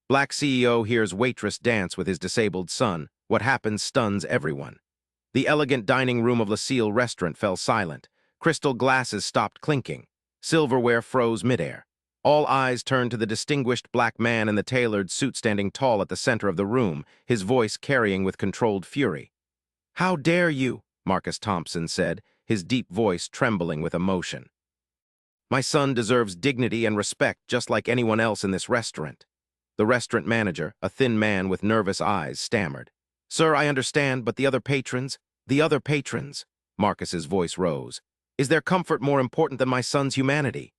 Black CEO hears Waitress dance with his disabled son. What happens stuns everyone. The elegant dining room of Lucille restaurant fell silent. Crystal glasses stopped clinking. Silverware froze midair. All eyes turned to the distinguished black man in the tailored suit standing tall at the center of the room, his voice carrying with controlled fury. "How dare you?" Marcus Thompson said, his deep voice trembling with emotion. "My son deserves dignity and respect just like anyone else in this restaurant." The restaurant manager, a thin man with nervous eyes, stammered. "Sir, I understand, but the other patrons, Marcus's voice rose. "Is their comfort more important than my son's humanity?"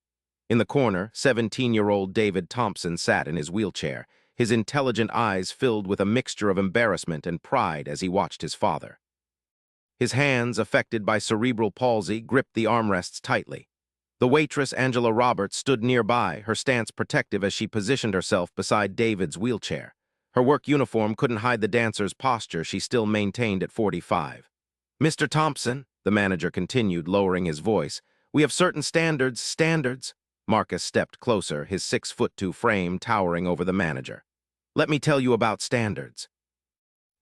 In the corner, 17-year-old David Thompson sat in his wheelchair, his intelligent eyes filled with a mixture of embarrassment and pride as he watched his father. His hands, affected by cerebral palsy, gripped the armrests tightly. The waitress, Angela Roberts, stood nearby, her stance protective as she positioned herself beside David's wheelchair. Her work uniform couldn't hide the dancer's posture she still maintained at 45. "Mr. Thompson," the manager continued, lowering his voice, "we have certain standards." Marcus stepped closer, his 6'2" frame towering over the manager. "Let me tell you about standards.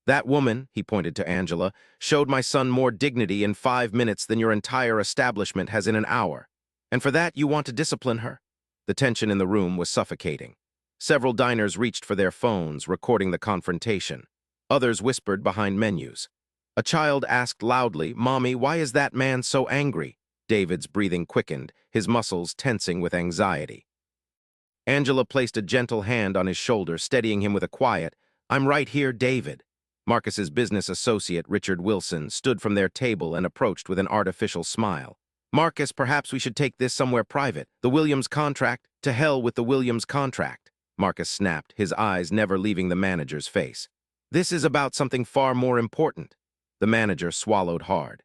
That woman," he pointed to Angela, "showed my son more dignity in 5 minutes than your entire establishment has in an hour. And for that, you want to discipline her?" The tension in the room was suffocating. Several diners reached for their phones, recording the confrontation. Others whispered behind menus. A child asked loudly, "Mommy, why is that man so angry?" David's breathing quickened, his muscles tensing with anxiety. Angela placed a gentle hand on his shoulder, steadying him with a quiet, "I'm right here, David." Marcus's business associate, Richard Wilson, stood from their table and approached with an artificial smile. "Marcus, perhaps we should take this somewhere private. The Williams contract, to hell with the Williams contract." Marcus snapped, his eyes never leaving the manager's face. "This is about something far more important." The manager swallowed hard.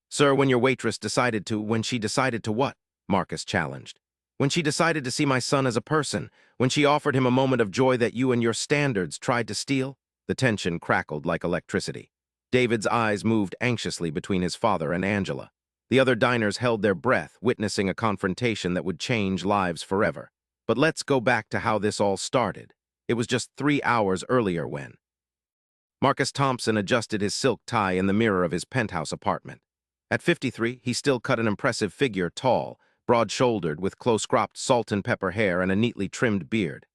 "Sir, when she decided to what?" Marcus challenged. "When she decided to see my son as a person, when she offered him a moment of joy that you and your standards tried to steal." The tension crackled like electricity. David's eyes moved anxiously between his father and Angela. The other diners held their breath, witnessing a confrontation that would change lives forever. But let's go back to how this all started. It was just 3 hours earlier when Marcus Thompson adjusted his silk tie in the mirror of his penthouse apartment. At 53, he still cut an impressive figure, tall, broad-shouldered, with close-cropped salt and pepper hair and a neatly trimmed beard.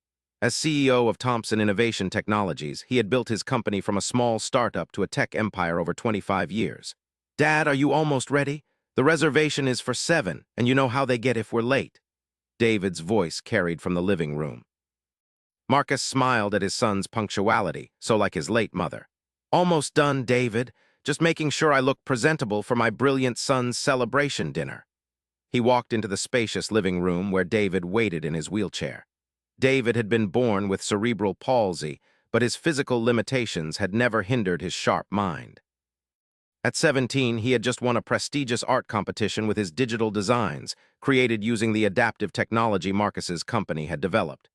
As CEO of Thompson Innovation Technologies, he had built his company from a small startup to a tech empire over 25 years. "Dad, are you almost ready? The reservation is for 7, and you know how they get if we're late." David's voice carried from the living room. Marcus smiled at his son's punctuality, so like his late mother. "Almost done, David. Just making sure I look presentable for my brilliant son's celebration dinner." He walked into the spacious living room where David waited in his wheelchair. David had been born with cerebral palsy, but his physical limitations had never hindered his sharp mind. At 17, he had just won a prestigious art competition with his digital designs, created using the adaptive technology Marcus's company had developed.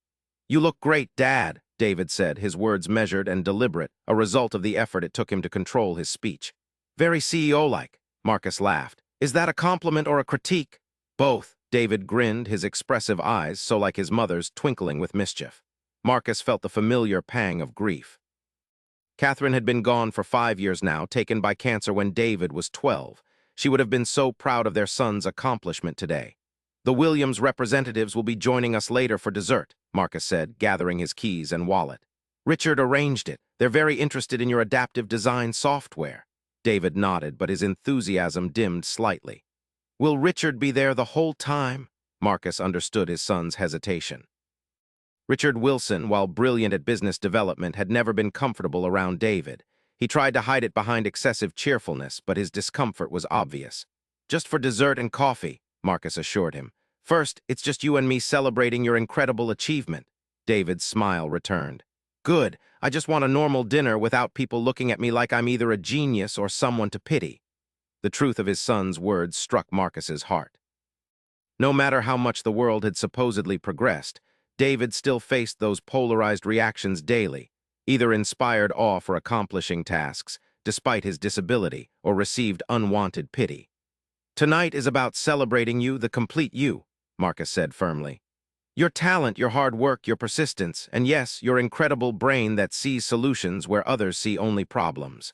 "You look great, Dad," David said, his words measured and deliberate, a result of the effort it took him to control his speech. "Very CEO-like," Marcus laughed. "Is that a compliment or a critique?" "Both," David grinned, his expressive eyes, so like his mother's, twinkling with mischief. Marcus felt the familiar pang of grief. Catherine had been gone for 5 years now, taken by cancer when David was 12. She would have been so proud of their son's accomplishment today. "The Williams representatives will be joining us later for dessert," Marcus said, gathering his keys and wallet. "Richard arranged it. They're very interested in your adaptive design software." David nodded, but his enthusiasm dimmed slightly. "Will Richard be there the whole time?" Marcus understood his son's hesitation. Richard Wilson, while brilliant at business development, had never been comfortable around David. He tried to hide it behind excessive cheerfulness, but his discomfort was obvious. "Just for dessert and coffee," Marcus assured him. "First, it's just you and me celebrating your incredible achievement." David's smile returned. "Good. I just want a normal dinner without people looking at me like I'm either a genius or someone to pity." The truth of his son's words struck Marcus's heart. No matter how much the world had supposedly progressed, David still faced those polarized reactions daily, either inspired awe for accomplishing tasks, despite his disability, or received unwanted pity. "Tonight is about celebrating you, the complete you," Marcus said firmly. Your talent, your hard work, your persistence, and yes, your incredible brain that sees solutions where others see only problems.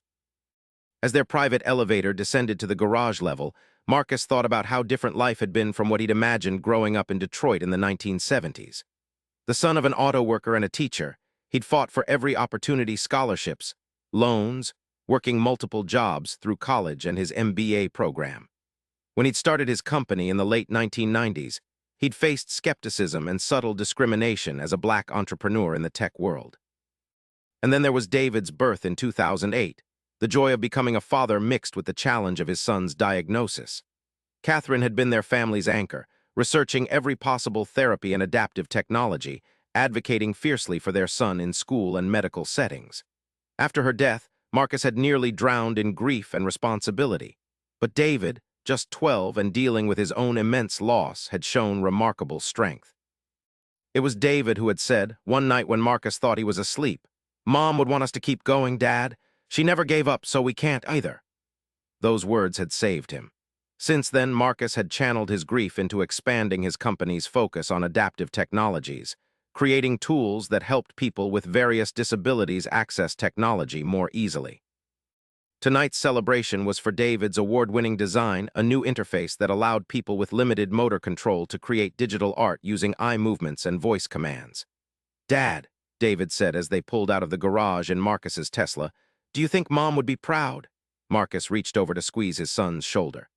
As their private elevator descended to the garage level, Marcus thought about how different life had been from what he'd imagined growing up in Detroit in the 1970s. The son of an auto worker and a teacher, he'd fought for every opportunity: scholarships, loans, working multiple jobs through college and his MBA program. When he'd started his company in the late 1990s, he'd faced skepticism and subtle discrimination as a black entrepreneur in the tech world. And then there was David's birth in 2008, the joy of becoming a father mixed with the challenge of his son's diagnosis. Catherine had been their family's anchor, researching every possible therapy and adaptive technology, advocating fiercely for their son in school and medical settings. After her death, Marcus had nearly drowned in grief and responsibility. But David, just 12 and dealing with his own immense loss, had shown remarkable strength. It was David who had said, one night when Marcus thought he was asleep, "Mom would want us to keep going, Dad. She never gave up, so we can't either." Those words had saved him. Since then, Marcus had channeled his grief into expanding his company's focus on adaptive technologies, creating tools that helped people with various disabilities access technology more easily. Tonight's celebration was for David's award-winning design, a new interface that allowed people with limited motor control to create digital art using eye movements and voice commands. "Dad," David said as they pulled out of the garage in Marcus's Tesla, "do you think Mom would be proud?" Marcus reached over to squeeze his son's shoulder.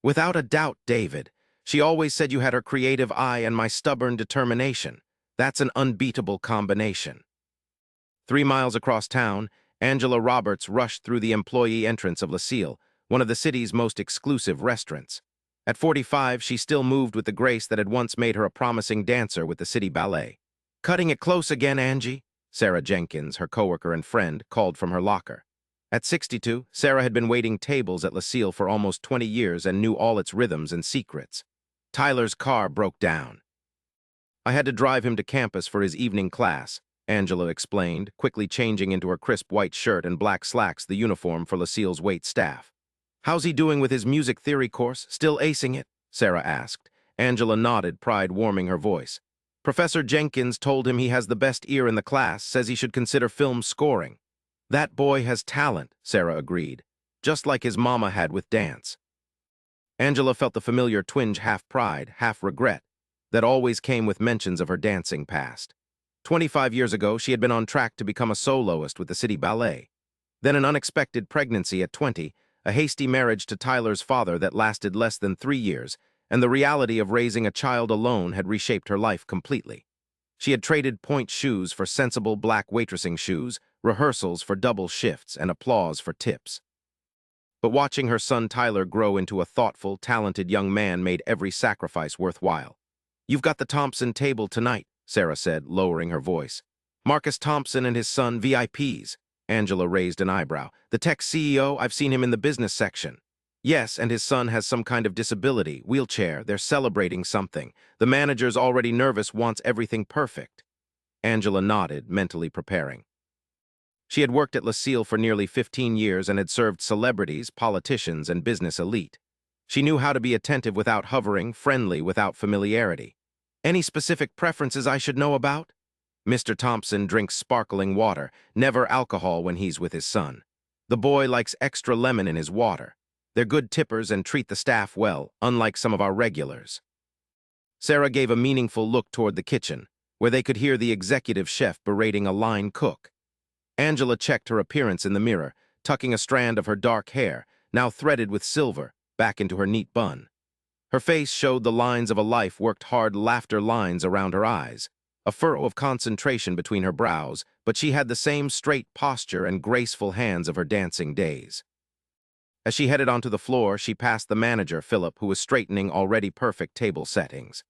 "Without a doubt, David. She always said you had her creative eye and my stubborn determination. That's an unbeatable combination." 3 miles across town, Angela Roberts rushed through the employee entrance of LaSalle, one of the city's most exclusive restaurants. At 45, she still moved with the grace that had once made her a promising dancer with the city ballet. "Cutting it close again, Angie," Sarah Jenkins, her coworker and friend, called from her locker. At 62, Sarah had been waiting tables at LaSalle for almost 20 years and knew all its rhythms and secrets. Tyler's car broke down. "I had to drive him to campus for his evening class," Angela explained, quickly changing into her crisp white shirt and black slacks, the uniform for LaSalle's wait staff. "How's he doing with his music theory course? Still acing it?" Sarah asked. Angela nodded, pride warming her voice. "Professor Jenkins told him he has the best ear in the class, says he should consider film scoring." "That boy has talent," Sarah agreed, "just like his mama had with dance." Angela felt the familiar twinge, half pride, half regret, that always came with mentions of her dancing past. 25 years ago, she had been on track to become a soloist with the city ballet. Then an unexpected pregnancy at 20, a hasty marriage to Tyler's father that lasted less than 3 years, and the reality of raising a child alone had reshaped her life completely. She had traded point shoes for sensible black waitressing shoes, rehearsals for double shifts, and applause for tips. But watching her son Tyler grow into a thoughtful, talented young man made every sacrifice worthwhile. "You've got the Thompson table tonight," Sarah said, lowering her voice. "Marcus Thompson and his son, VIPs. Angela raised an eyebrow. "The tech CEO, I've seen him in the business section." "Yes, and his son has some kind of disability, wheelchair. They're celebrating something. The manager's already nervous, wants everything perfect." Angela nodded, mentally preparing. She had worked at LaSalle for nearly 15 years and had served celebrities, politicians, and business elite. She knew how to be attentive without hovering, friendly without familiarity. "Any specific preferences I should know about?" "Mr. Thompson drinks sparkling water, never alcohol when he's with his son. The boy likes extra lemon in his water. They're good tippers and treat the staff well, unlike some of our regulars." Sarah gave a meaningful look toward the kitchen, where they could hear the executive chef berating a line cook. Angela checked her appearance in the mirror, tucking a strand of her dark hair, now threaded with silver, back into her neat bun. Her face showed the lines of a life worked hard, laughter lines around her eyes, a furrow of concentration between her brows, but she had the same straight posture and graceful hands of her dancing days. As she headed onto the floor, she passed the manager, Philip, who was straightening already perfect table settings.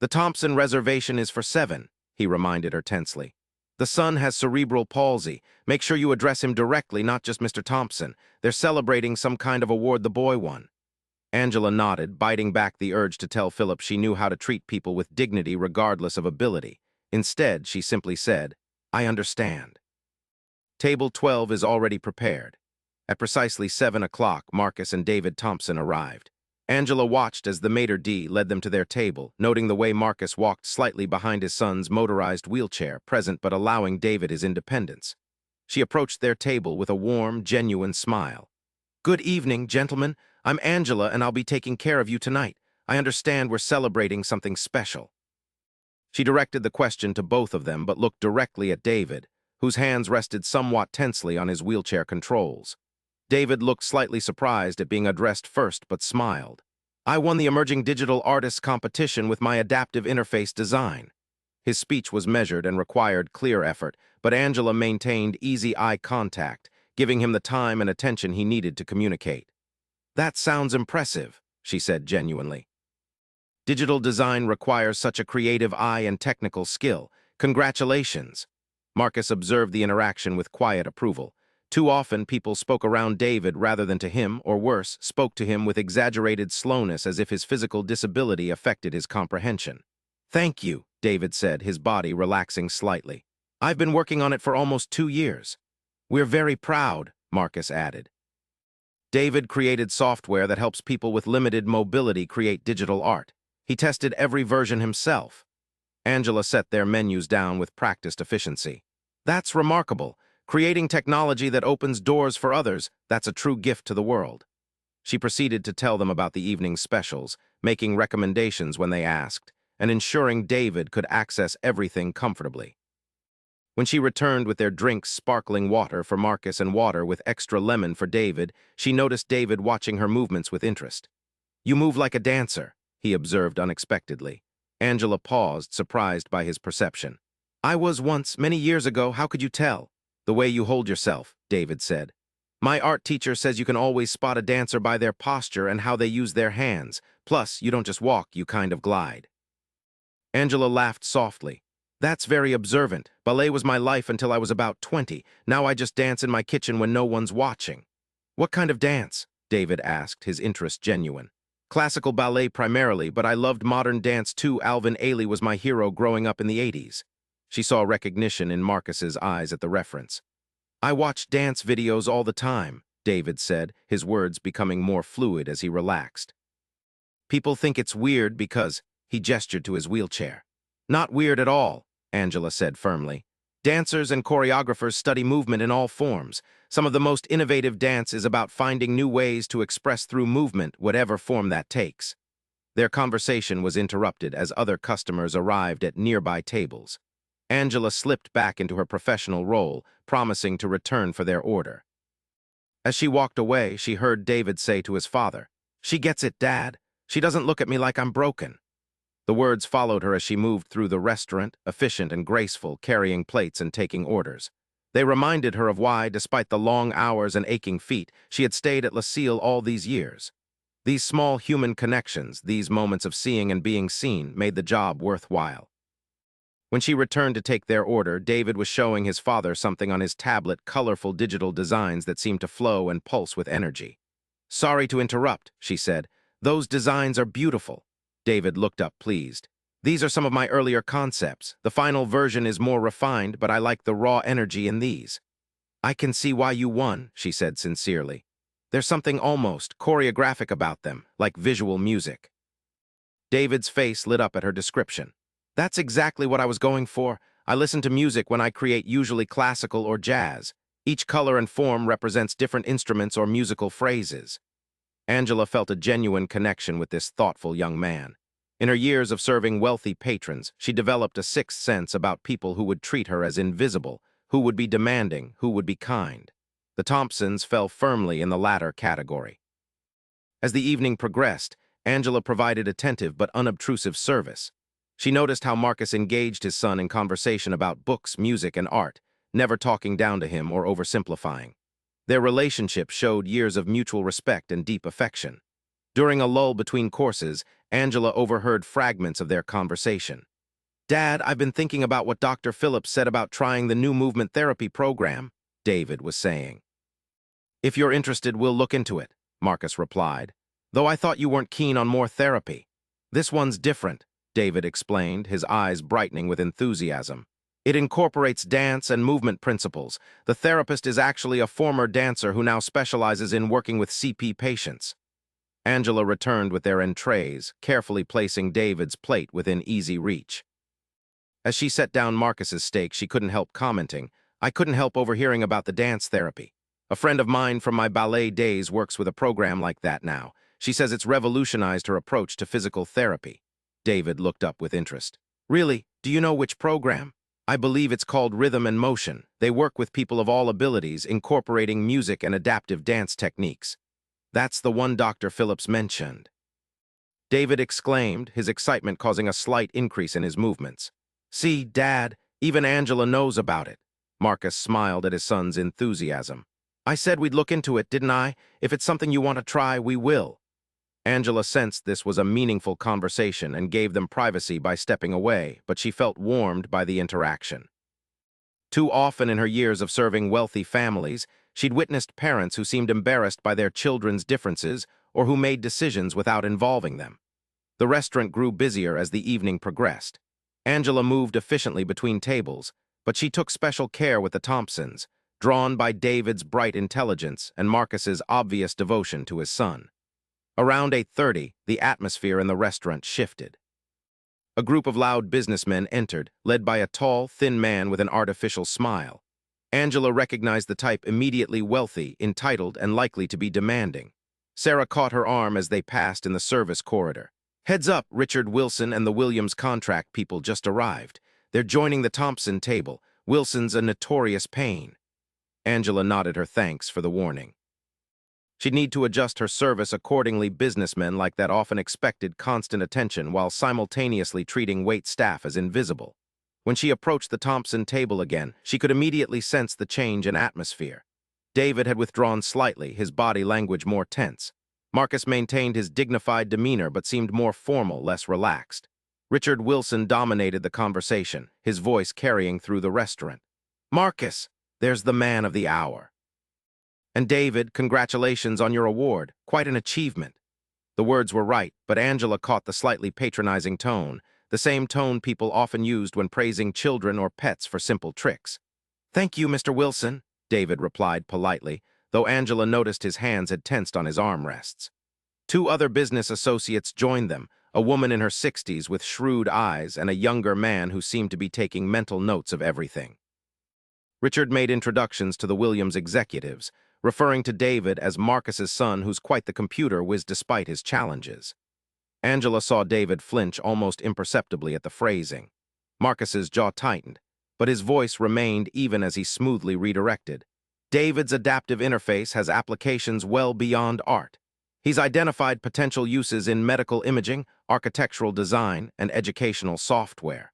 "The Thompson reservation is for 7, he reminded her tensely. "The son has cerebral palsy. Make sure you address him directly, not just Mr. Thompson. They're celebrating some kind of award the boy won." Angela nodded, biting back the urge to tell Philip she knew how to treat people with dignity regardless of ability. Instead, she simply said, "I understand." Table 12 is already prepared. At precisely 7 o'clock, Marcus and David Thompson arrived. Angela watched as the maitre d' led them to their table, noting the way Marcus walked slightly behind his son's motorized wheelchair, present but allowing David his independence. She approached their table with a warm, genuine smile. "Good evening, gentlemen. I'm Angela, and I'll be taking care of you tonight. I understand we're celebrating something special." She directed the question to both of them, but looked directly at David, whose hands rested somewhat tensely on his wheelchair controls. David looked slightly surprised at being addressed first, but smiled. "I won the Emerging Digital Artists competition with my adaptive interface design." His speech was measured and required clear effort, but Angela maintained easy eye contact, giving him the time and attention he needed to communicate. "That sounds impressive," she said genuinely. "Digital design requires such a creative eye and technical skill. Congratulations." Marcus observed the interaction with quiet approval. Too often, people spoke around David rather than to him, or worse, spoke to him with exaggerated slowness as if his physical disability affected his comprehension. "Thank you," David said, his body relaxing slightly. "I've been working on it for almost 2 years." "We're very proud," Marcus added. David created software that helps people with limited mobility create digital art. He tested every version himself. Angela set their menus down with practiced efficiency. "That's remarkable. Creating technology that opens doors for others, that's a true gift to the world." She proceeded to tell them about the evening's specials, making recommendations when they asked, and ensuring David could access everything comfortably. When she returned with their drinks, sparkling water for Marcus and water with extra lemon for David, she noticed David watching her movements with interest. "You move like a dancer," he observed unexpectedly. Angela paused, surprised by his perception. "I was once, many years ago. How could you tell?" "The way you hold yourself," David said. "My art teacher says you can always spot a dancer by their posture and how they use their hands. Plus, you don't just walk, you kind of glide." Angela laughed softly. "That's very observant. Ballet was my life until I was about 20. Now I just dance in my kitchen when no one's watching." "What kind of dance?" David asked, his interest genuine. "Classical ballet primarily, but I loved modern dance too. Alvin Ailey was my hero growing up in the 80s. She saw recognition in Marcus's eyes at the reference. "I watch dance videos all the time," David said, his words becoming more fluid as he relaxed. "People think it's weird because—" he gestured to his wheelchair. "Not weird at all," Angela said firmly. "Dancers and choreographers study movement in all forms. Some of the most innovative dance is about finding new ways to express through movement, whatever form that takes." Their conversation was interrupted as other customers arrived at nearby tables. Angela slipped back into her professional role, promising to return for their order. As she walked away, she heard David say to his father, "She gets it, Dad. She doesn't look at me like I'm broken." The words followed her as she moved through the restaurant, efficient and graceful, carrying plates and taking orders. They reminded her of why, despite the long hours and aching feet, she had stayed at Lucille all these years. These small human connections, these moments of seeing and being seen, made the job worthwhile. When she returned to take their order, David was showing his father something on his tablet, colorful digital designs that seemed to flow and pulse with energy. "Sorry to interrupt," she said. "Those designs are beautiful." David looked up, pleased. "These are some of my earlier concepts. The final version is more refined, but I like the raw energy in these." "I can see why you won," she said sincerely. "There's something almost choreographic about them, like visual music." David's face lit up at her description. "That's exactly what I was going for. I listen to music when I create, usually classical or jazz. Each color and form represents different instruments or musical phrases." Angela felt a genuine connection with this thoughtful young man. In her years of serving wealthy patrons, she developed a sixth sense about people who would treat her as invisible, who would be demanding, who would be kind. The Thompsons fell firmly in the latter category. As the evening progressed, Angela provided attentive but unobtrusive service. She noticed how Marcus engaged his son in conversation about books, music, and art, never talking down to him or oversimplifying. Their relationship showed years of mutual respect and deep affection. During a lull between courses, Angela overheard fragments of their conversation. "Dad, I've been thinking about what Dr. Phillips said about trying the new movement therapy program," David was saying. "If you're interested, we'll look into it," Marcus replied. "Though I thought you weren't keen on more therapy." "This one's different," David explained, his eyes brightening with enthusiasm. "It incorporates dance and movement principles. The therapist is actually a former dancer who now specializes in working with CP patients." Angela returned with their entrees, carefully placing David's plate within easy reach. As she set down Marcus's steak, she couldn't help commenting, "I couldn't help overhearing about the dance therapy. A friend of mine from my ballet days works with a program like that now. She says it's revolutionized her approach to physical therapy." David looked up with interest. "Really? Do you know which program?" "I believe it's called Rhythm and Motion. They work with people of all abilities, incorporating music and adaptive dance techniques." "That's the one Dr. Phillips mentioned," David exclaimed, his excitement causing a slight increase in his movements. "See, Dad, even Angela knows about it." Marcus smiled at his son's enthusiasm. "I said we'd look into it, didn't I? If it's something you want to try, we will." Angela sensed this was a meaningful conversation and gave them privacy by stepping away, but she felt warmed by the interaction. Too often in her years of serving wealthy families, she'd witnessed parents who seemed embarrassed by their children's differences or who made decisions without involving them. The restaurant grew busier as the evening progressed. Angela moved efficiently between tables, but she took special care with the Thompsons, drawn by David's bright intelligence and Marcus's obvious devotion to his son. Around 8:30, the atmosphere in the restaurant shifted. A group of loud businessmen entered, led by a tall, thin man with an artificial smile. Angela recognized the type immediately wealthy, entitled, and likely to be demanding. Sarah caught her arm as they passed in the service corridor. "Heads up, Richard Wilson and the Williams contract people just arrived. They're joining the Thompson table. Wilson's a notorious pain." Angela nodded her thanks for the warning. She'd need to adjust her service accordingly. Businessmen like that often expected constant attention while simultaneously treating wait staff as invisible. When she approached the Thompson table again, she could immediately sense the change in atmosphere. David had withdrawn slightly, his body language more tense. Marcus maintained his dignified demeanor but seemed more formal, less relaxed. Richard Wilson dominated the conversation, his voice carrying through the restaurant. "Marcus, there's the man of the hour. And David, congratulations on your award. Quite an achievement." The words were right, but Angela caught the slightly patronizing tone, the same tone people often used when praising children or pets for simple tricks. "Thank you, Mr. Wilson," David replied politely, though Angela noticed his hands had tensed on his armrests. Two other business associates joined them, a woman in her 60s with shrewd eyes and a younger man who seemed to be taking mental notes of everything. Richard made introductions to the Williams executives, referring to David as Marcus's son, who's quite the computer whiz despite his challenges. Angela saw David flinch almost imperceptibly at the phrasing. Marcus's jaw tightened, but his voice remained even as he smoothly redirected. "David's adaptive interface has applications well beyond art. He's identified potential uses in medical imaging, architectural design, and educational software."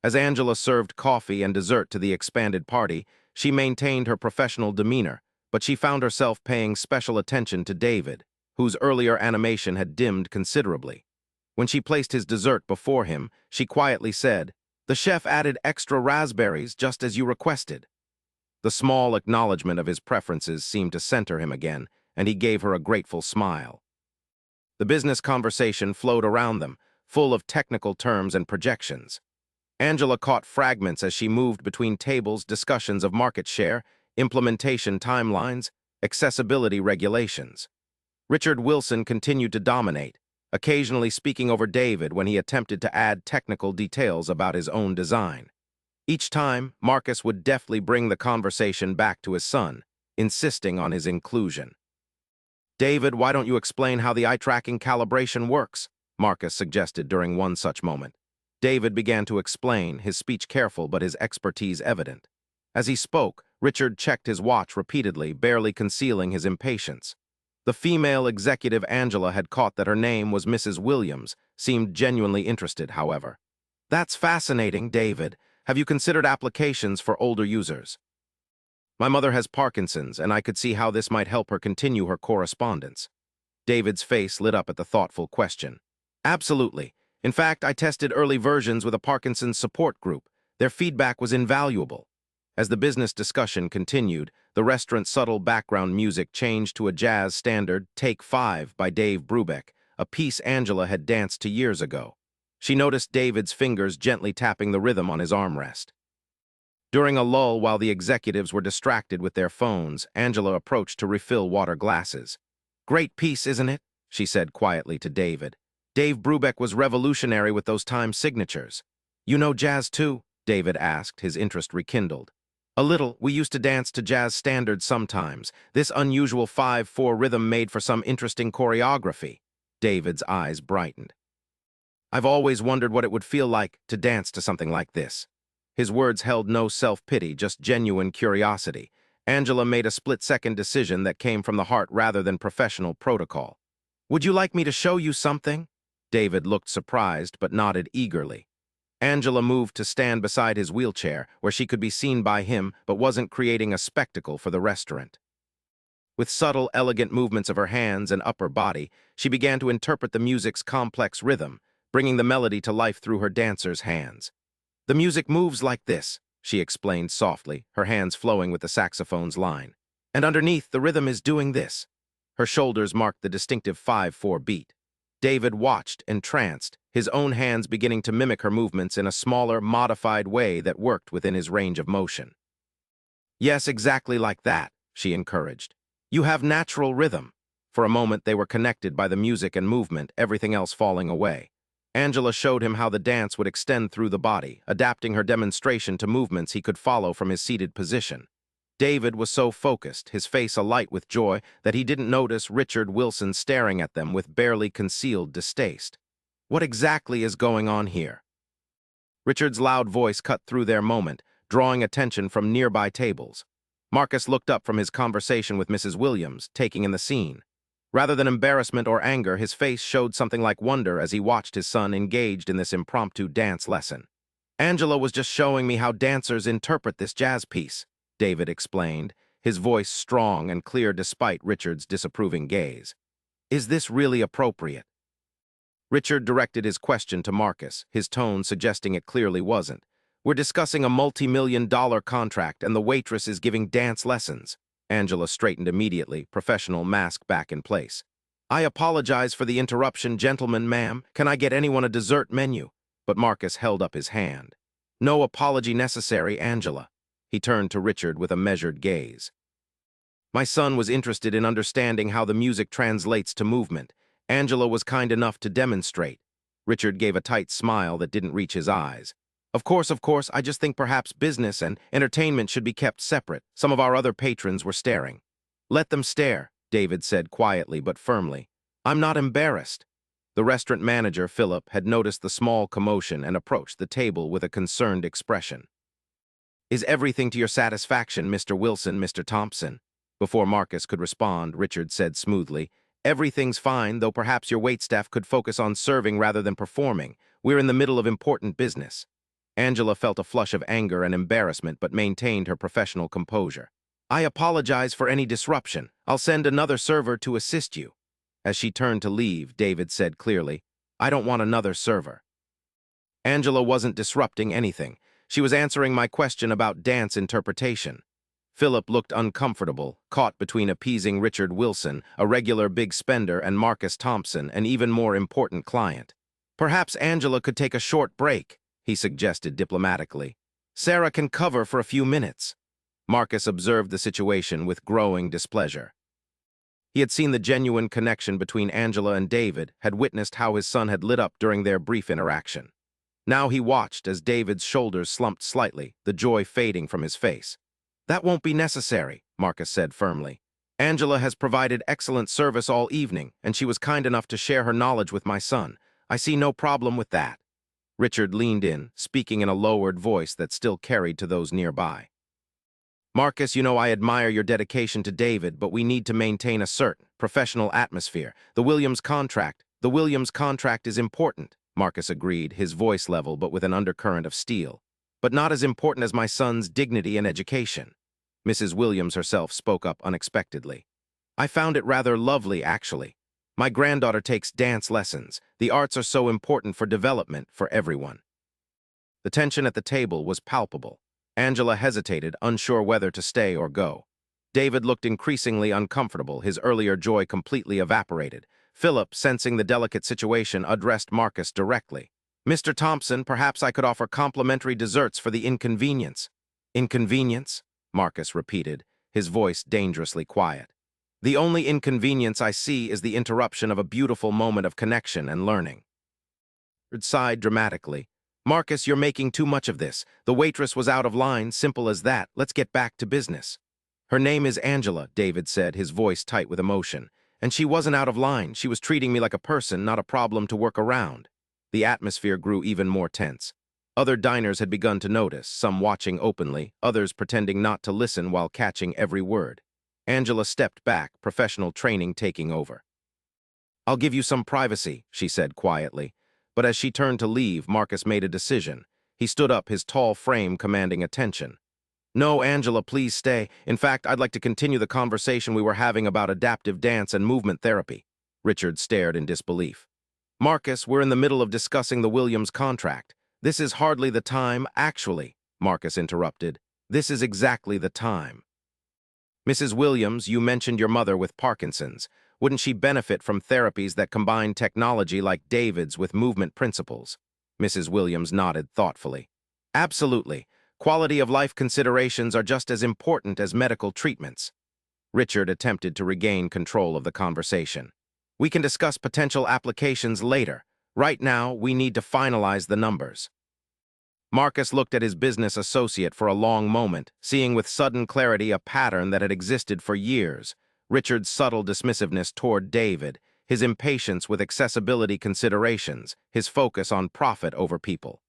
As Angela served coffee and dessert to the expanded party, she maintained her professional demeanor, but she found herself paying special attention to David, whose earlier animation had dimmed considerably. When she placed his dessert before him, she quietly said, "The chef added extra raspberries just as you requested." The small acknowledgement of his preferences seemed to center him again, and he gave her a grateful smile. The business conversation flowed around them, full of technical terms and projections. Angela caught fragments as she moved between tables, discussions of market share, implementation timelines, accessibility regulations. Richard Wilson continued to dominate, occasionally speaking over David when he attempted to add technical details about his own design. Each time, Marcus would deftly bring the conversation back to his son, insisting on his inclusion. "David, why don't you explain how the eye-tracking calibration works?" Marcus suggested during one such moment. David began to explain, his speech careful but his expertise evident. As he spoke, Richard checked his watch repeatedly, barely concealing his impatience. The female executive Angela had caught that her name was Mrs. Williams, seemed genuinely interested, however. "That's fascinating, David. Have you considered applications for older users?" "My mother has Parkinson's, and I could see how this might help her continue her correspondence." David's face lit up at the thoughtful question. "Absolutely. In fact, I tested early versions with a Parkinson's support group. Their feedback was invaluable." As the business discussion continued, the restaurant's subtle background music changed to a jazz standard, Take 5 by Dave Brubeck, a piece Angela had danced to years ago. She noticed David's fingers gently tapping the rhythm on his armrest. During a lull while the executives were distracted with their phones, Angela approached to refill water glasses. "Great piece, isn't it? she said quietly to David. Dave Brubeck was revolutionary with those time signatures. You know jazz too? David asked, his interest rekindled. A little. We used to dance to jazz standards sometimes. This unusual 5/4 rhythm made for some interesting choreography. David's eyes brightened. I've always wondered what it would feel like to dance to something like this. His words held no self-pity, just genuine curiosity. Angela made a split-second decision that came from the heart rather than professional protocol. Would you like me to show you something? David looked surprised but nodded eagerly. Angela moved to stand beside his wheelchair, where she could be seen by him but wasn't creating a spectacle for the restaurant. With subtle, elegant movements of her hands and upper body, she began to interpret the music's complex rhythm, bringing the melody to life through her dancers' hands. The music moves like this, she explained softly, her hands flowing with the saxophone's line. And underneath, the rhythm is doing this. Her shoulders marked the distinctive 5/4 beat. David watched, entranced, his own hands beginning to mimic her movements in a smaller, modified way that worked within his range of motion. Yes, exactly like that, she encouraged. You have natural rhythm. For a moment they were connected by the music and movement, everything else falling away. Angela showed him how the dance would extend through the body, adapting her demonstration to movements he could follow from his seated position. David was so focused, his face alight with joy, that he didn't notice Richard Wilson staring at them with barely concealed distaste. What exactly is going on here? Richard's loud voice cut through their moment, drawing attention from nearby tables. Marcus looked up from his conversation with Mrs. Williams, taking in the scene. Rather than embarrassment or anger, his face showed something like wonder as he watched his son engaged in this impromptu dance lesson. Angela was just showing me how dancers interpret this jazz piece, David explained, his voice strong and clear despite Richard's disapproving gaze. Is this really appropriate? Richard directed his question to Marcus, his tone suggesting it clearly wasn't. We're discussing a multi-million-dollar contract and the waitress is giving dance lessons. Angela straightened immediately, professional mask back in place. I apologize for the interruption, gentlemen, ma'am. Can I get anyone a dessert menu? But Marcus held up his hand. No apology necessary, Angela. He turned to Richard with a measured gaze. My son was interested in understanding how the music translates to movement. Angela was kind enough to demonstrate. Richard gave a tight smile that didn't reach his eyes. Of course, I just think perhaps business and entertainment should be kept separate. Some of our other patrons were staring. Let them stare, David said quietly but firmly. I'm not embarrassed. The restaurant manager, Philip, had noticed the small commotion and approached the table with a concerned expression. Is everything to your satisfaction, Mr. Wilson, Mr. Thompson? Before Marcus could respond, Richard said smoothly, Everything's fine, though perhaps your waitstaff could focus on serving rather than performing. We're in the middle of important business. Angela felt a flush of anger and embarrassment but maintained her professional composure. I apologize for any disruption. I'll send another server to assist you. As she turned to leave, David said clearly, I don't want another server. Angela wasn't disrupting anything. She was answering my question about dance interpretation. Philip looked uncomfortable, caught between appeasing Richard Wilson, a regular big spender, and Marcus Thompson, an even more important client. Perhaps Angela could take a short break, he suggested diplomatically. Sarah can cover for a few minutes. Marcus observed the situation with growing displeasure. He had seen the genuine connection between Angela and David, had witnessed how his son had lit up during their brief interaction. Now he watched as David's shoulders slumped slightly, the joy fading from his face. That won't be necessary, Marcus said firmly. Angela has provided excellent service all evening, and she was kind enough to share her knowledge with my son. I see no problem with that. Richard leaned in, speaking in a lowered voice that still carried to those nearby. Marcus, you know I admire your dedication to David, but we need to maintain a certain professional atmosphere. The Williams contract is important, Marcus agreed, his voice level but with an undercurrent of steel. But not as important as my son's dignity and education. Mrs. Williams herself spoke up unexpectedly. I found it rather lovely, actually. My granddaughter takes dance lessons. The arts are so important for development for everyone. The tension at the table was palpable. Angela hesitated, unsure whether to stay or go. David looked increasingly uncomfortable, his earlier joy completely evaporated. Philip, sensing the delicate situation, addressed Marcus directly. Mr. Thompson, perhaps I could offer complimentary desserts for the inconvenience. Inconvenience? Marcus repeated, his voice dangerously quiet. The only inconvenience I see is the interruption of a beautiful moment of connection and learning. Richard sighed dramatically. Marcus, you're making too much of this. The waitress was out of line, simple as that. Let's get back to business. Her name is Angela, David said, his voice tight with emotion. And she wasn't out of line. She was treating me like a person, not a problem to work around. The atmosphere grew even more tense. Other diners had begun to notice, some watching openly, others pretending not to listen while catching every word. Angela stepped back, professional training taking over. I'll give you some privacy, she said quietly. But as she turned to leave, Marcus made a decision. He stood up, his tall frame commanding attention. No, Angela, please stay. In fact, I'd like to continue the conversation we were having about adaptive dance and movement therapy. Richard stared in disbelief. Marcus, we're in the middle of discussing the Williams contract. This is hardly the time, actually, Marcus interrupted. This is exactly the time. Mrs. Williams, you mentioned your mother with Parkinson's. Wouldn't she benefit from therapies that combine technology like David's with movement principles? Mrs. Williams nodded thoughtfully. Absolutely. Quality of life considerations are just as important as medical treatments. Richard attempted to regain control of the conversation. We can discuss potential applications later. Right now, we need to finalize the numbers. Marcus looked at his business associate for a long moment, seeing with sudden clarity a pattern that had existed for years. Richard's subtle dismissiveness toward David, his impatience with accessibility considerations, his focus on profit over people.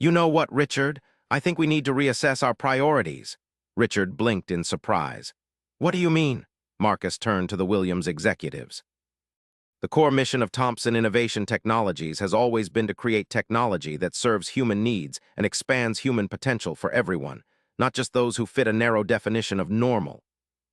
You know what, Richard? I think we need to reassess our priorities. Richard blinked in surprise. What do you mean? Marcus turned to the Williams executives. The core mission of Thompson Innovation Technologies has always been to create technology that serves human needs and expands human potential for everyone, not just those who fit a narrow definition of normal.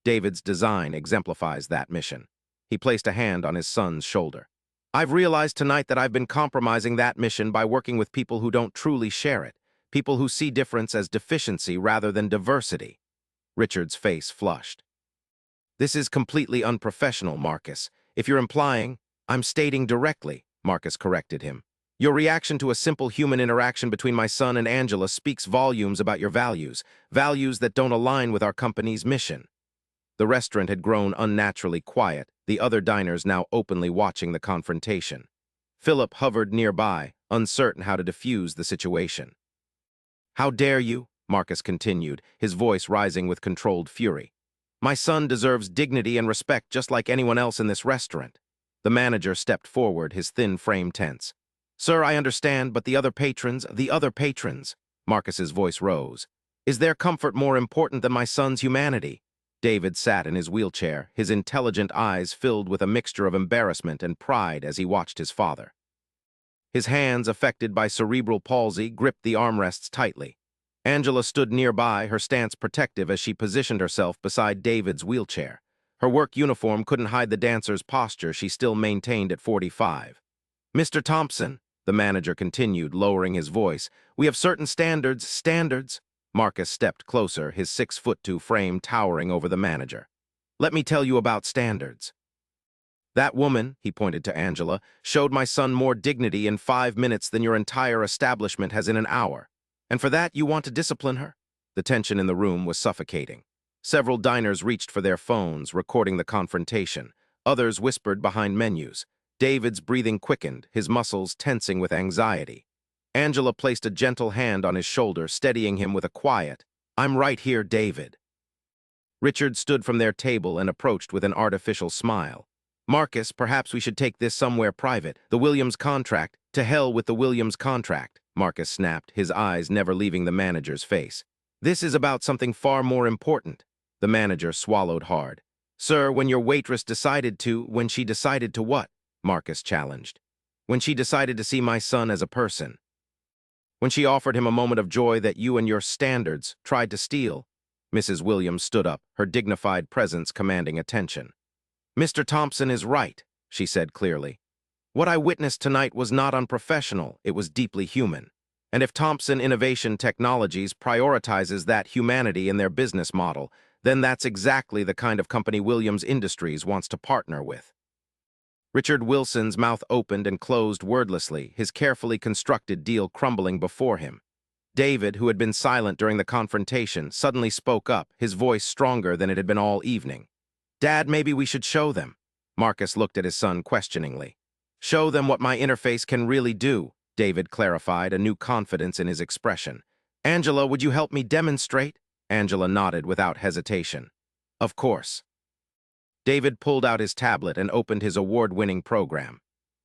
David's design exemplifies that mission. He placed a hand on his son's shoulder. I've realized tonight that I've been compromising that mission by working with people who don't truly share it, people who see difference as deficiency rather than diversity. Richard's face flushed. This is completely unprofessional, Marcus. If you're implying, I'm stating directly, Marcus corrected him. Your reaction to a simple human interaction between my son and Angela speaks volumes about your values, values that don't align with our company's mission. The restaurant had grown unnaturally quiet, the other diners now openly watching the confrontation. Philip hovered nearby, uncertain how to defuse the situation. How dare you? Marcus continued, his voice rising with controlled fury. My son deserves dignity and respect just like anyone else in this restaurant. The manager stepped forward, his thin frame tense. Sir, I understand, but the other patrons, Marcus's voice rose. Is their comfort more important than my son's humanity? David sat in his wheelchair, his intelligent eyes filled with a mixture of embarrassment and pride as he watched his father. His hands, affected by cerebral palsy, gripped the armrests tightly. Angela stood nearby, her stance protective as she positioned herself beside David's wheelchair. Her work uniform couldn't hide the dancer's posture she still maintained at 45. Mr. Thompson, the manager continued, lowering his voice, we have certain standards. Marcus stepped closer, his 6'2" frame towering over the manager. Let me tell you about standards. That woman, he pointed to Angela, showed my son more dignity in 5 minutes than your entire establishment has in an hour. And for that, you want to discipline her? The tension in the room was suffocating. Several diners reached for their phones, recording the confrontation. Others whispered behind menus. David's breathing quickened, his muscles tensing with anxiety. Angela placed a gentle hand on his shoulder, steadying him with a quiet, I'm right here, David. Richard stood from their table and approached with an artificial smile. Marcus, perhaps we should take this somewhere private. The Williams contract. To hell with the Williams contract, Marcus snapped, his eyes never leaving the manager's face. This is about something far more important. The manager swallowed hard. Sir, when your waitress decided to, when she decided to what? Marcus challenged. When she decided to see my son as a person. When she offered him a moment of joy that you and your standards tried to steal. Mrs. Williams stood up, her dignified presence commanding attention. Mr. Thompson is right, she said clearly. What I witnessed tonight was not unprofessional, it was deeply human. And if Thompson Innovation Technologies prioritizes that humanity in their business model, then that's exactly the kind of company Williams Industries wants to partner with. Richard Wilson's mouth opened and closed wordlessly, his carefully constructed deal crumbling before him. David, who had been silent during the confrontation, suddenly spoke up, his voice stronger than it had been all evening. Dad, maybe we should show them. Marcus looked at his son questioningly. Show them what my interface can really do, David clarified, a new confidence in his expression. Angela, would you help me demonstrate? Angela nodded without hesitation. Of course. David pulled out his tablet and opened his award-winning program.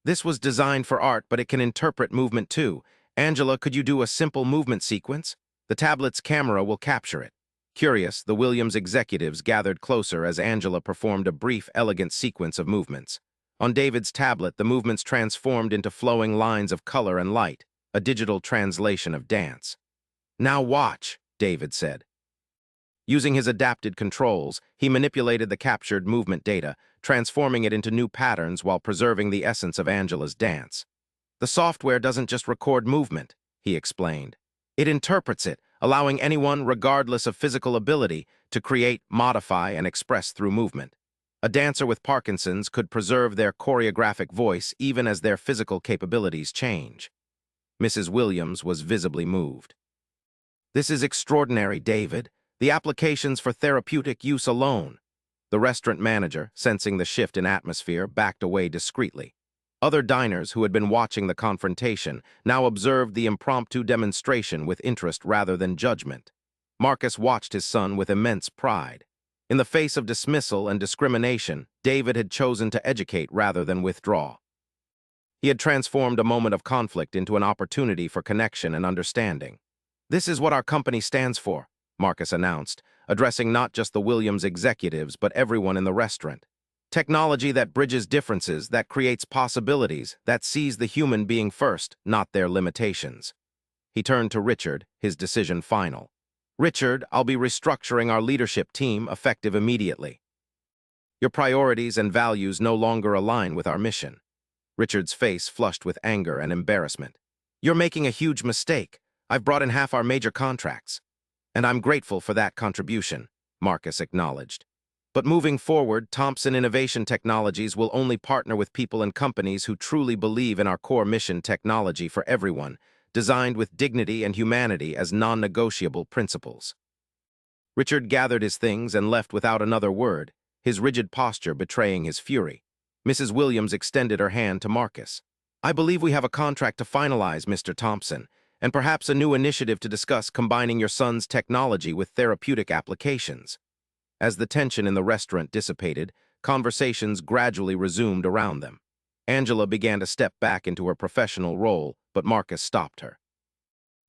This was designed for art, but it can interpret movement too. Angela, could you do a simple movement sequence? The tablet's camera will capture it. Curious, the Williams executives gathered closer as Angela performed a brief, elegant sequence of movements. On David's tablet, the movements transformed into flowing lines of color and light, a digital translation of dance. Now watch, David said. Using his adapted controls, he manipulated the captured movement data, transforming it into new patterns while preserving the essence of Angela's dance. The software doesn't just record movement, he explained. It interprets it, allowing anyone, regardless of physical ability, to create, modify, and express through movement. A dancer with Parkinson's could preserve their choreographic voice even as their physical capabilities change. Mrs. Williams was visibly moved. This is extraordinary, David. The applications for therapeutic use alone. The restaurant manager, sensing the shift in atmosphere, backed away discreetly. Other diners who had been watching the confrontation now observed the impromptu demonstration with interest rather than judgment. Marcus watched his son with immense pride. In the face of dismissal and discrimination, David had chosen to educate rather than withdraw. He had transformed a moment of conflict into an opportunity for connection and understanding. This is what our company stands for, Marcus announced, addressing not just the Williams executives but everyone in the restaurant. Technology that bridges differences, that creates possibilities, that sees the human being first, not their limitations. He turned to Richard, his decision final. Richard, I'll be restructuring our leadership team effective immediately. Your priorities and values no longer align with our mission. Richard's face flushed with anger and embarrassment. You're making a huge mistake. I've brought in half our major contracts. And I'm grateful for that contribution, Marcus acknowledged. But moving forward, Thompson Innovation Technologies will only partner with people and companies who truly believe in our core mission: technology for everyone, designed with dignity and humanity as non-negotiable principles. Richard gathered his things and left without another word, his rigid posture betraying his fury. Mrs. Williams extended her hand to Marcus. I believe we have a contract to finalize, Mr. Thompson, and perhaps a new initiative to discuss combining your son's technology with therapeutic applications. As the tension in the restaurant dissipated, conversations gradually resumed around them. Angela began to step back into her professional role, but Marcus stopped her.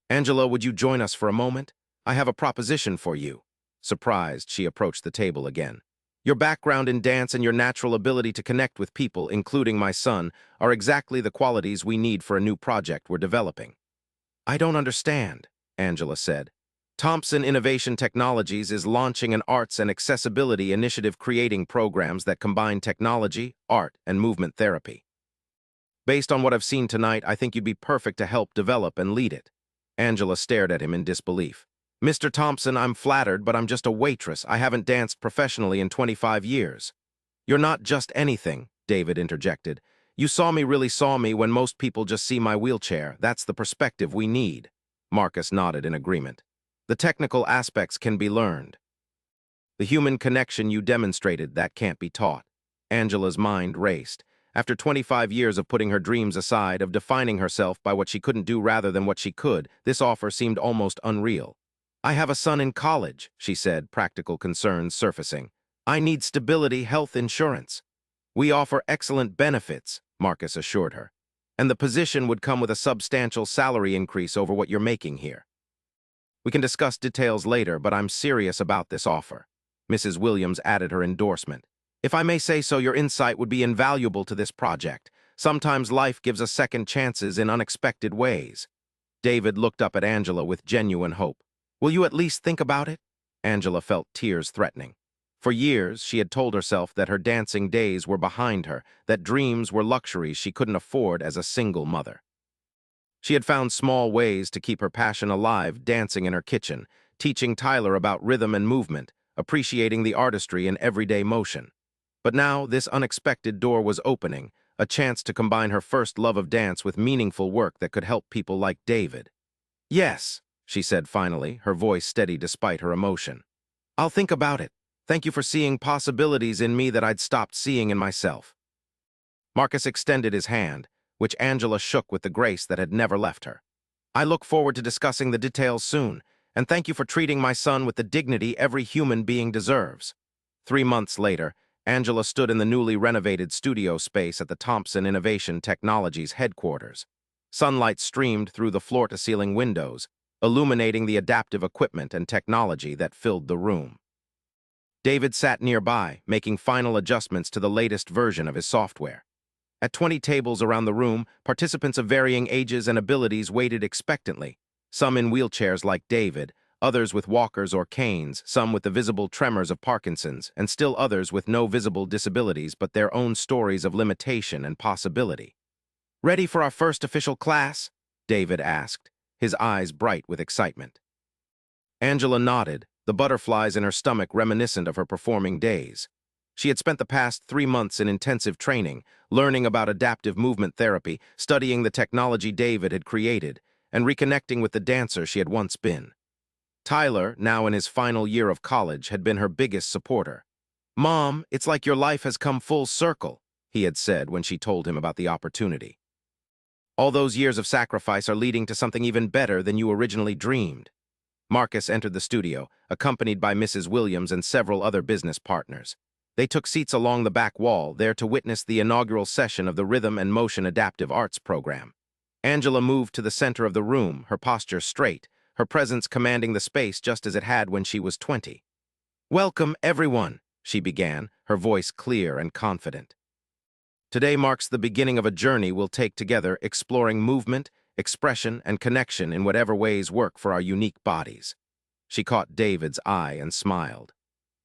Angela, would you join us for a moment? I have a proposition for you. Surprised, she approached the table again. Your background in dance and your natural ability to connect with people, including my son, are exactly the qualities we need for a new project we're developing. I don't understand, Angela said. Thompson Innovation Technologies is launching an arts and accessibility initiative creating programs that combine technology, art, and movement therapy. Based on what I've seen tonight, I think you'd be perfect to help develop and lead it. Angela stared at him in disbelief. Mr. Thompson, I'm flattered, but I'm just a waitress. I haven't danced professionally in 25 years. You're not just anything, David interjected. You really saw me when most people just see my wheelchair. That's the perspective we need. Marcus nodded in agreement. The technical aspects can be learned. The human connection you demonstrated, that can't be taught. Angela's mind raced. After 25 years of putting her dreams aside, of defining herself by what she couldn't do rather than what she could, this offer seemed almost unreal. I have a son in college, she said, practical concerns surfacing. I need stability, health insurance. We offer excellent benefits, Marcus assured her. And the position would come with a substantial salary increase over what you're making here. We can discuss details later, but I'm serious about this offer. Mrs. Williams added her endorsement. If I may say so, your insight would be invaluable to this project. Sometimes life gives us second chances in unexpected ways. David looked up at Angela with genuine hope. Will you at least think about it? Angela felt tears threatening. For years, she had told herself that her dancing days were behind her, that dreams were luxuries she couldn't afford as a single mother. She had found small ways to keep her passion alive, dancing in her kitchen, teaching Tyler about rhythm and movement, appreciating the artistry in everyday motion. But now, this unexpected door was opening, a chance to combine her first love of dance with meaningful work that could help people like David. Yes, she said finally, her voice steady despite her emotion. I'll think about it. Thank you for seeing possibilities in me that I'd stopped seeing in myself." Marcus extended his hand, which Angela shook with the grace that had never left her. "I look forward to discussing the details soon, and thank you for treating my son with the dignity every human being deserves." 3 months later, Angela stood in the newly renovated studio space at the Thompson Innovation Technologies headquarters. Sunlight streamed through the floor-to-ceiling windows, illuminating the adaptive equipment and technology that filled the room. David sat nearby, making final adjustments to the latest version of his software. At 20 tables around the room, participants of varying ages and abilities waited expectantly, some in wheelchairs like David, others with walkers or canes, some with the visible tremors of Parkinson's, and still others with no visible disabilities but their own stories of limitation and possibility. "Ready for our first official class?" David asked, his eyes bright with excitement. Angela nodded, the butterflies in her stomach reminiscent of her performing days. She had spent the past 3 months in intensive training, learning about adaptive movement therapy, studying the technology David had created, and reconnecting with the dancer she had once been. Tyler, now in his final year of college, had been her biggest supporter. "Mom, it's like your life has come full circle," he had said when she told him about the opportunity. "All those years of sacrifice are leading to something even better than you originally dreamed." Marcus entered the studio, accompanied by Mrs. Williams and several other business partners. They took seats along the back wall, there to witness the inaugural session of the Rhythm and Motion Adaptive Arts program. Angela moved to the center of the room, her posture straight, her presence commanding the space just as it had when she was 20. "Welcome, everyone," she began, her voice clear and confident. "Today marks the beginning of a journey we'll take together, exploring movement, expression, and connection in whatever ways work for our unique bodies." She caught David's eye and smiled.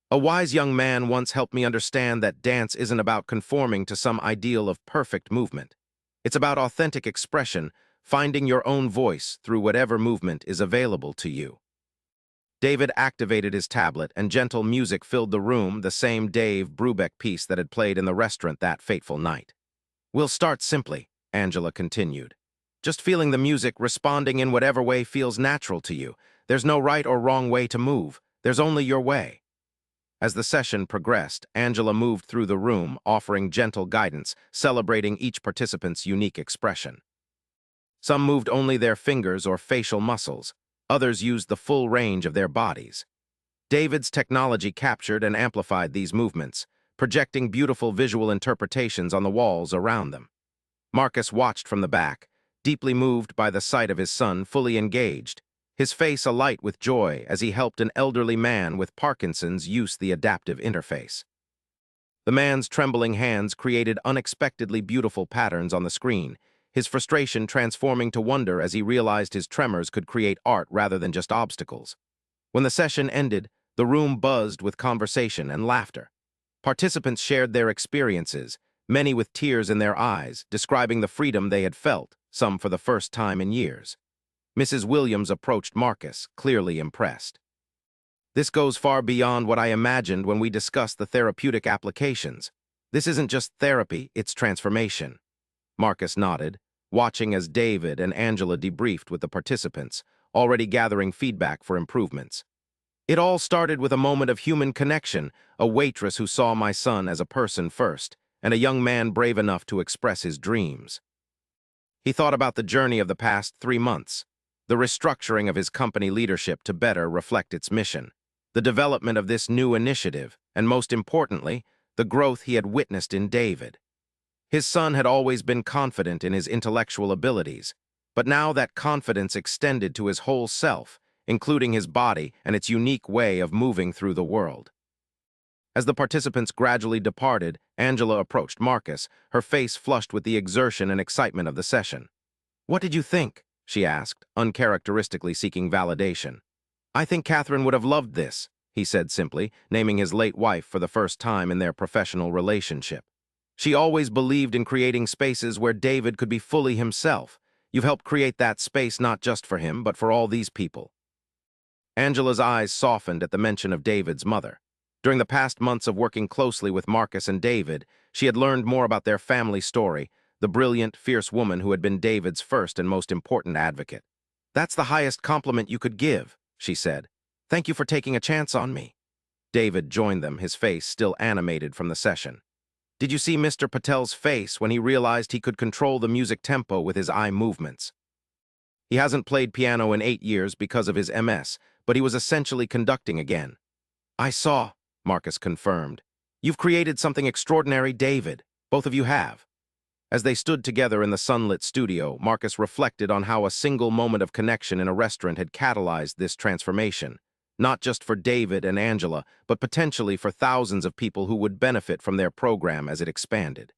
"A wise young man once helped me understand that dance isn't about conforming to some ideal of perfect movement. It's about authentic expression, finding your own voice through whatever movement is available to you." David activated his tablet, and gentle music filled the room, the same Dave Brubeck piece that had played in the restaurant that fateful night. "We'll start simply," Angela continued. "Just feeling the music, responding in whatever way feels natural to you. There's no right or wrong way to move. There's only your way." As the session progressed, Angela moved through the room, offering gentle guidance, celebrating each participant's unique expression. Some moved only their fingers or facial muscles. Others used the full range of their bodies. David's technology captured and amplified these movements, projecting beautiful visual interpretations on the walls around them. Marcus watched from the back, deeply moved by the sight of his son fully engaged, his face alight with joy as he helped an elderly man with Parkinson's use the adaptive interface. The man's trembling hands created unexpectedly beautiful patterns on the screen, his frustration transforming to wonder as he realized his tremors could create art rather than just obstacles. When the session ended, the room buzzed with conversation and laughter. Participants shared their experiences, many with tears in their eyes, describing the freedom they had felt, some for the first time in years. Mrs. Williams approached Marcus, clearly impressed. "This goes far beyond what I imagined when we discussed the therapeutic applications. This isn't just therapy, it's transformation." Marcus nodded, watching as David and Angela debriefed with the participants, already gathering feedback for improvements. "It all started with a moment of human connection, a waitress who saw my son as a person first, and a young man brave enough to express his dreams." He thought about the journey of the past 3 months, the restructuring of his company leadership to better reflect its mission, the development of this new initiative, and most importantly, the growth he had witnessed in David. His son had always been confident in his intellectual abilities, but now that confidence extended to his whole self, including his body and its unique way of moving through the world. As the participants gradually departed, Angela approached Marcus, her face flushed with the exertion and excitement of the session. "What did you think?" she asked, uncharacteristically seeking validation. "I think Catherine would have loved this," he said simply, naming his late wife for the first time in their professional relationship. "She always believed in creating spaces where David could be fully himself. You've helped create that space not just for him, but for all these people." Angela's eyes softened at the mention of David's mother. During the past months of working closely with Marcus and David, she had learned more about their family story, the brilliant, fierce woman who had been David's first and most important advocate. "That's the highest compliment you could give," she said. "Thank you for taking a chance on me." David joined them, his face still animated from the session. Did you see Mr. Patel's face when he realized he could control the music tempo with his eye movements? He hasn't played piano in 8 years because of his MS, but he was essentially conducting again. I saw, Marcus confirmed. You've created something extraordinary, David. Both of you have. As they stood together in the sunlit studio, Marcus reflected on how a single moment of connection in a restaurant had catalyzed this transformation, not just for David and Angela, but potentially for thousands of people who would benefit from their program as it expanded.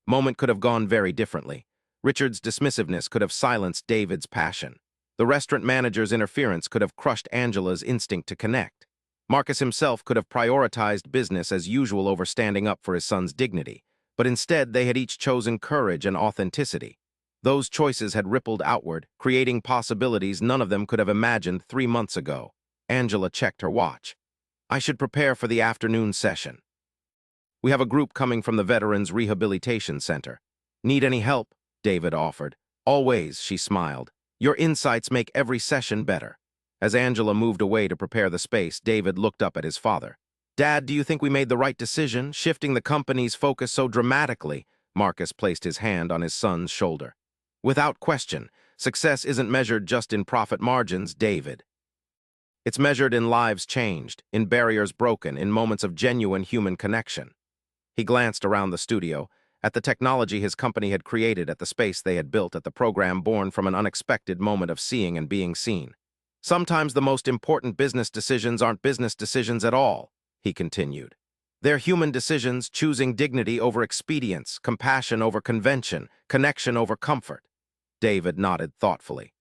Moment could have gone very differently. Richard's dismissiveness could have silenced David's passion. The restaurant manager's interference could have crushed Angela's instinct to connect. Marcus himself could have prioritized business as usual over standing up for his son's dignity, but instead they had each chosen courage and authenticity. Those choices had rippled outward, creating possibilities none of them could have imagined 3 months ago. Angela checked her watch. I should prepare for the afternoon session. We have a group coming from the Veterans Rehabilitation Center. Need any help? David offered. Always, she smiled. Your insights make every session better. As Angela moved away to prepare the space, David looked up at his father. Dad, do you think we made the right decision, shifting the company's focus so dramatically? Marcus placed his hand on his son's shoulder. Without question, success isn't measured just in profit margins, David. It's measured in lives changed, in barriers broken, in moments of genuine human connection. He glanced around the studio, at the technology his company had created, at the space they had built, at the program born from an unexpected moment of seeing and being seen. Sometimes the most important business decisions aren't business decisions at all, he continued. They're human decisions, choosing dignity over expedience, compassion over convention, connection over comfort. David nodded thoughtfully.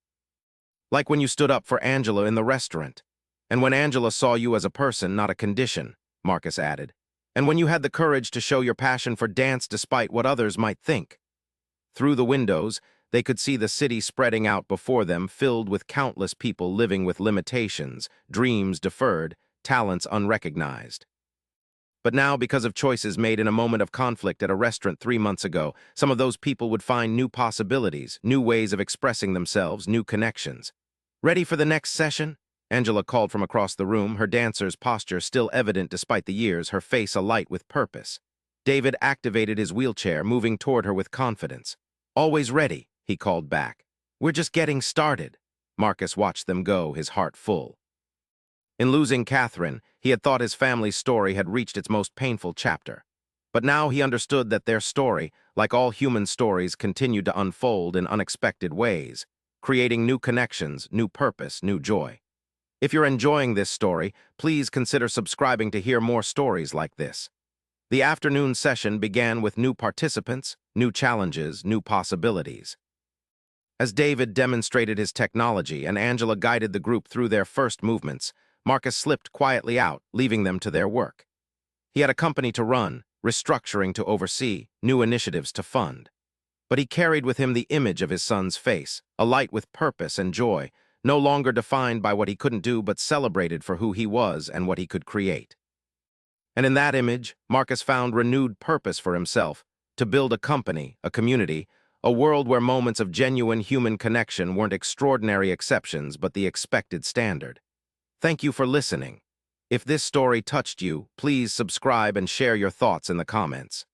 Like when you stood up for Angela in the restaurant. And when Angela saw you as a person, not a condition, Marcus added. And when you had the courage to show your passion for dance despite what others might think. Through the windows, they could see the city spreading out before them, filled with countless people living with limitations, dreams deferred, talents unrecognized. But now, because of choices made in a moment of conflict at a restaurant 3 months ago, some of those people would find new possibilities, new ways of expressing themselves, new connections. Ready for the next session? Angela called from across the room, her dancer's posture still evident despite the years, her face alight with purpose. David activated his wheelchair, moving toward her with confidence. Always ready, he called back. We're just getting started. Marcus watched them go, his heart full. In losing Catherine, he had thought his family's story had reached its most painful chapter. But now he understood that their story, like all human stories, continued to unfold in unexpected ways, creating new connections, new purpose, new joy. If you're enjoying this story, please consider subscribing to hear more stories like this. The afternoon session began with new participants, new challenges, new possibilities. As David demonstrated his technology and Angela guided the group through their first movements, Marcus slipped quietly out, leaving them to their work. He had a company to run, restructuring to oversee, new initiatives to fund. But he carried with him the image of his son's face, alight with purpose and joy, no longer defined by what he couldn't do but celebrated for who he was and what he could create. And in that image, Marcus found renewed purpose for himself, to build a company, a community, a world where moments of genuine human connection weren't extraordinary exceptions but the expected standard. Thank you for listening. If this story touched you, please subscribe and share your thoughts in the comments.